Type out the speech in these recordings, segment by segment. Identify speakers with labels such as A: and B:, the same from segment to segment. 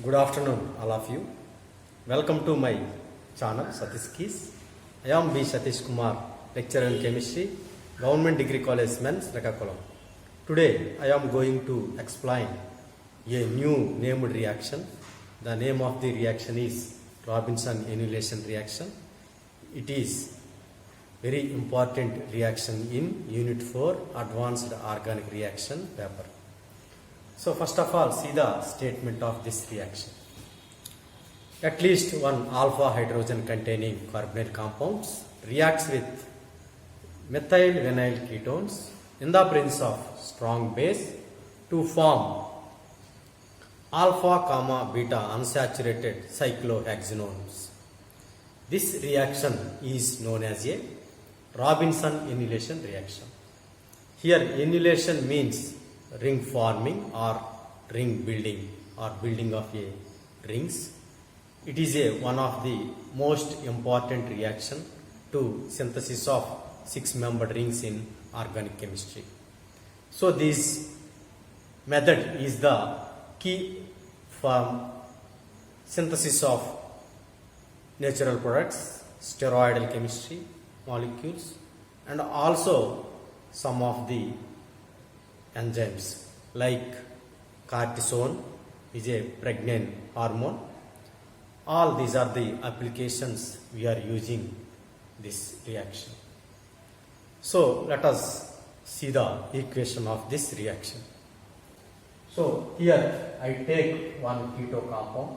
A: Good afternoon, all of you. Welcome to my channel, Satish Keys. I am B. Satish Kumar, lecturer in chemistry, Government Degree College, Men's, Rekakulam. Today, I am going to explain a new named reaction. The name of the reaction is Robinson annihilation reaction. It is very important reaction in Unit 4 Advanced Organic Reaction paper. So first of all, see the statement of this reaction. At least one alpha hydrogen containing carbonyl compounds reacts with methyl vinyl ketones in the presence of strong base to form alpha, beta unsaturated cyclohexanones. This reaction is known as a Robinson annihilation reaction. Here annihilation means ring forming or ring building or building of a rings. It is one of the most important reaction to synthesis of six-membered rings in organic chemistry. So this method is the key for synthesis of natural products, steroidal chemistry, molecules, and also some of the enzymes like cortisone is a pregnant hormone. All these are the applications we are using this reaction. So let us see the equation of this reaction. So here I take one keto compound.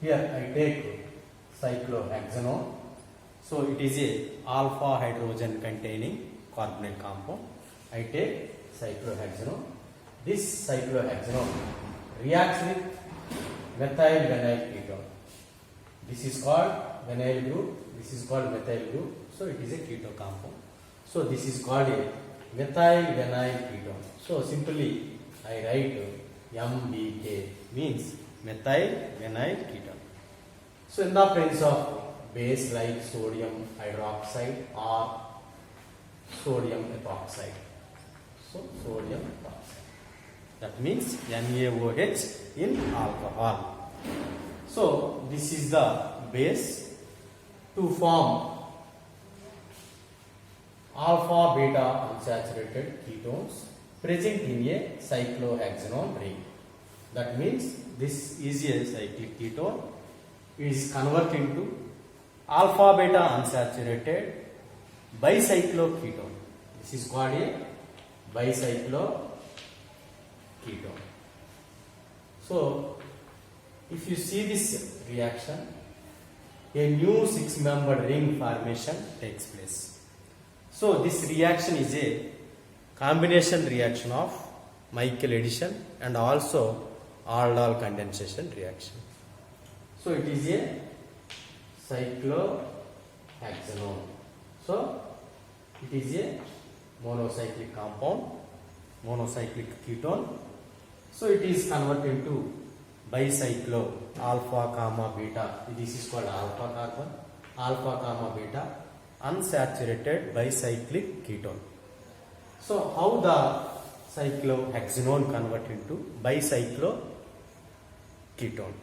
A: Here I take cyclohexanone. So it is a alpha hydrogen containing carbonyl compound. I take cyclohexanone. This cyclohexanone reacts with methyl vinyl ketone. This is called vinyl group. This is called methyl group. So it is a keto compound. So this is called a methyl vinyl ketone. So simply I write MVK means methyl vinyl ketone. So in the presence of base like sodium hydroxide or sodium epoxide. So sodium epoxide. That means NaOH in alcohol. So this is the base to form alpha beta unsaturated ketones present in a cyclohexanone ring. That means this is a cyclic ketone. It is converted into alpha beta unsaturated bicycloketone. This is called a bicycloketone. So if you see this reaction, a new six-membered ring formation takes place. So this reaction is a combination reaction of Michael addition and also aldol condensation reaction. So it is a cyclohexanone. So it is a monocyclic compound, monocyclic ketone. So it is converted into bicyclo alpha, beta. This is called alpha carbon, alpha, beta unsaturated bicyclic ketone. So how the cyclohexanone convert into bicycloketone?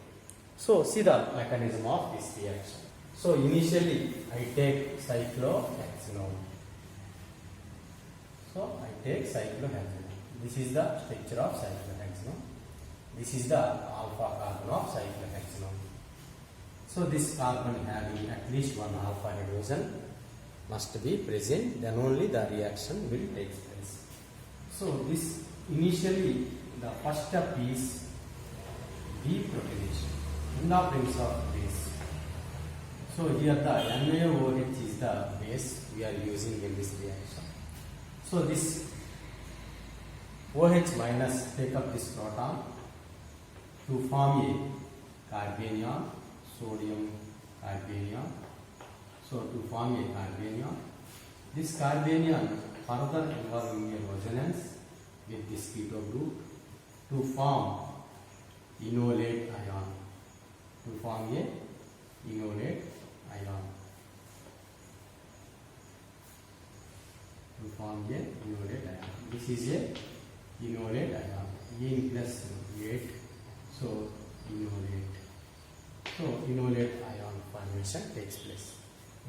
A: So see the mechanism of this reaction. So initially I take cyclohexanone. So I take cyclohexanone. This is the structure of cyclohexanone. This is the alpha carbon of cyclohexanone. So this carbon having at least one alpha hydrogen must be present, then only the reaction will take place. So this initially the first step is deprotonation in the presence of base. So here the NaOH is the base we are using in this reaction. So this OH minus take up this proton to form a carbanion, sodium carbanion. So to form a carbanion, this carbanion further involving a resonance with this keto group to form enolate ion. To form a enolate ion. To form a enolate ion. This is a enolate ion. E plus 8. So enolate. So enolate ion formation takes place.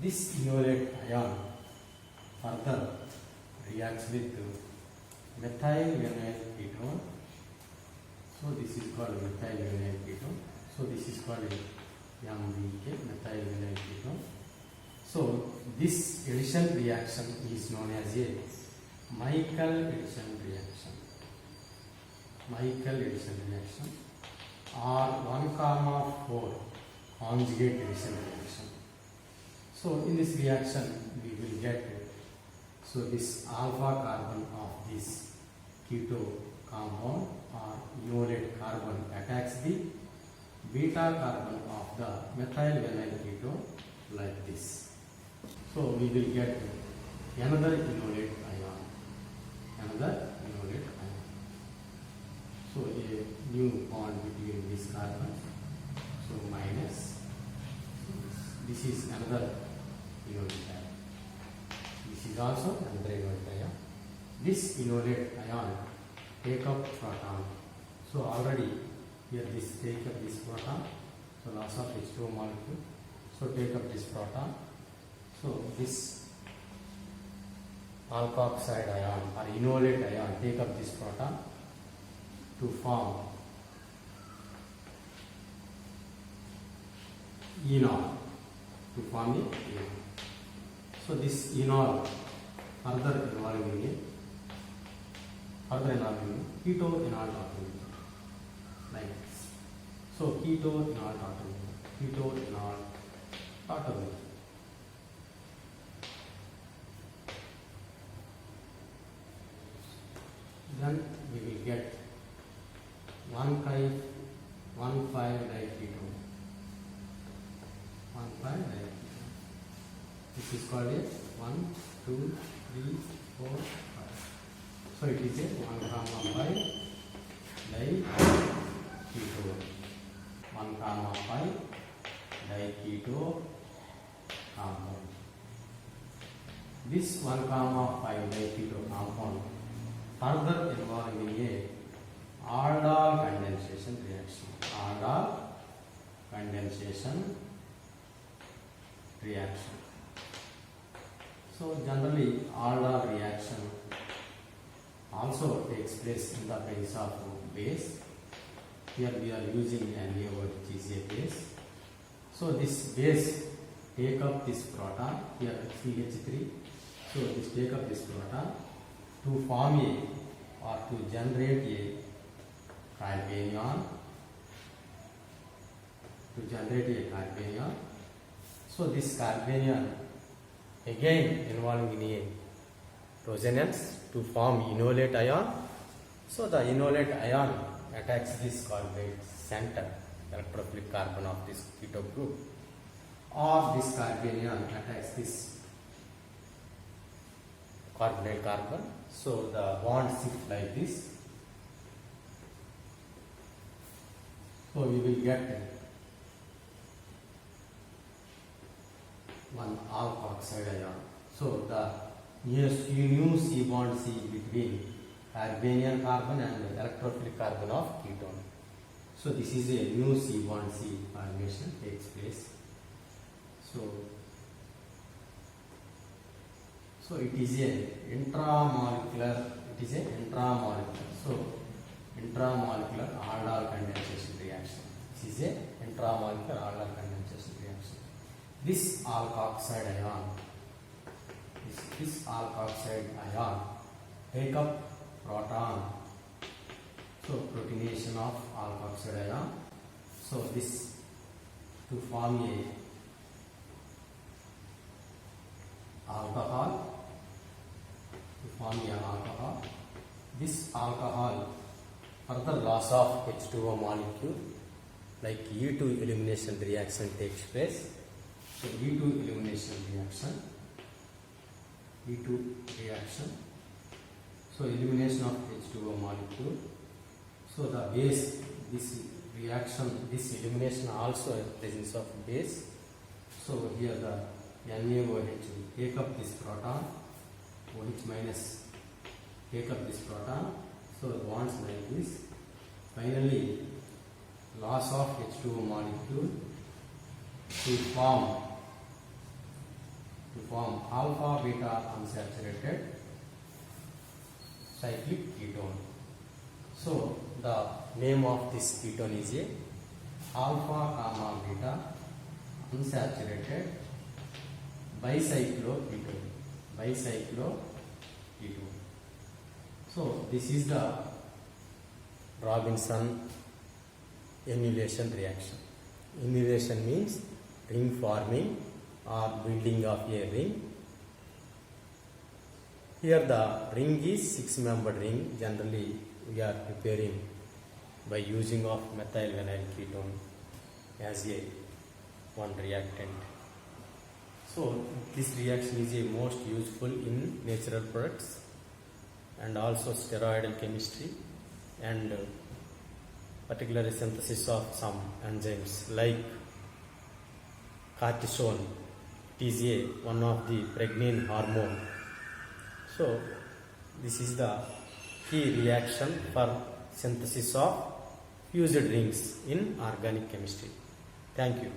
A: This enolate ion further reacts with methyl vinyl ketone. So this is called methyl vinyl ketone. So this is called MVK, methyl vinyl ketone. So this addition reaction is known as a Michael addition reaction. Michael addition reaction or 1,4 conjugate addition reaction. So in this reaction we will get this alpha carbon of this keto compound or enolate carbon attacks the beta carbon of the methyl vinyl ketone like this. So we will get another enolate ion. Another enolate ion. So a new bond between these carbons. So minus. This is another enolate ion. This is also another enolate ion. This enolate ion take up proton. So already here this take up this proton. So loss of H2O molecule. So take up this proton. So this alkoxide ion or enolate ion take up this proton to form enol. To form the enol. So this enol further involving in keto enol tautomeric like this. So keto enol tautomeric. Then we will get 1,5-diketone. 1,5-diketone. This is called a 1, 2, 3, 4, 5. So it is a 1,5 diketone. 1,5 diketone compound. This 1,5 diketone compound further involving a aldol condensation reaction. Aldol condensation reaction. So generally aldol reaction also takes place in the case of base. Here we are using NaO, which is a base. So this base take up this proton, here CH3. So this take up this proton to form a or to generate a carbanion. So this carbanion again involving in a resonance to form enolate ion. So the enolate ion attacks this carbonate center, electrophilic carbon of this keto group, or this carbanion attacks this carbonyl carbon. So the bond shift like this. So we will get one alkoxide ion. So the new C bond C between carbanion carbon and electrophilic carbon of ketone. So this is a new C bond C formation takes place. So it is a intramolecular. So intramolecular aldol condensation reaction. This is a intramolecular aldol condensation reaction. This alkoxide ion take up proton. So protonation of alkoxide ion. So this to form a alcohol. This alcohol further loss of H2O molecule like E2 elimination reaction takes place. So E2 elimination reaction. So elimination of H2O molecule. So the base, this elimination also presence of base. So here the NaOH will take up this proton, OH minus take up this proton. So bonds like this. Finally, loss of H2O molecule to form alpha beta unsaturated cyclic ketone. So the name of this ketone is a alpha comma beta unsaturated bicycloketone. So this is the Robinson annihilation reaction. Annihilation means ring forming or building of a ring. Here the ring is 6-membered ring. Generally we are preparing by using of methyl vinyl ketone as a one reactant. So this reaction is a most useful in natural products and also steroidal chemistry and particularly synthesis of some enzymes like cortisone. It is one of the pregnant hormone. So this is the key reaction for synthesis of fused rings in organic chemistry. Thank you.